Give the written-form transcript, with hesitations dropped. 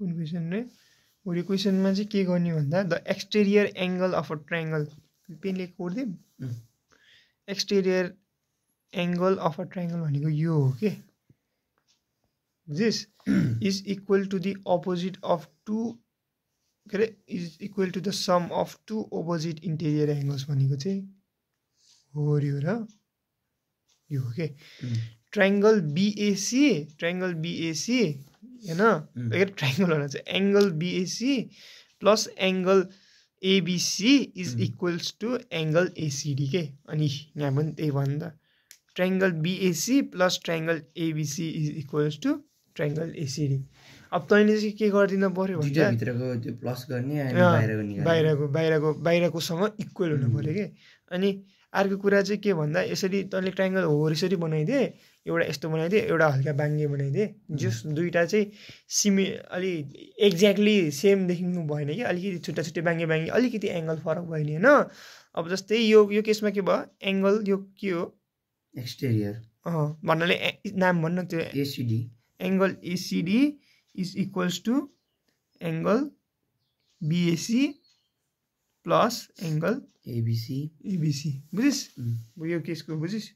कुन क्वेसन रे ओरी क्वेसनमा चाहिँ के गर्ने भन्दा the exterior angle of a triangle पेनले कोर्दिम exterior angle of a triangle भनेको यो हो के बुझिस is equal to the opposite of two के अरे is equal to the sum of two opposite interior angles भनेको चाहिँ हो यो र यो हो के ट्रायंगल बीएसी हैन ट्रायंगल भन्न चाहिँ angle BAC plus angle ABC is equals to angle ACD के अनि यहाँ पनि त्यही भन्नु त triangle BAC plus triangle ABC is equals to triangle ACD अब तैँले चाहिँ के गर्दिन पर्यो भन्दा भित्रको त्यो प्लस गर्ने अनि बाहिरको निकाल्ने बाहिरकोसँग इक्वल हुनु पर्यो के अनि अर्को कुरा चाहिँ के भन्दा यसरी तैँले ट्रायंगल हो यसरी बनाइदे एउटा यस्तो बनाइदे एउटा हल्का बाङ्गे बनाइदे जस दुईटा चाहिँ अलि एक्ज्याक्टली सेम देखिनु भएन कि अलिकति छुट्टा छुट्टै बाङ्गे अलिकति एंगल फरक भयो नि होइन अब जस्तै यो केसमा के भयो एंगल यो के हो एक्सटेरियर भन्नाले नाम भन्न त्यो ACD angle ACD is equals to angle BAC plus angle ABC बुझिस यो केसको बुझिस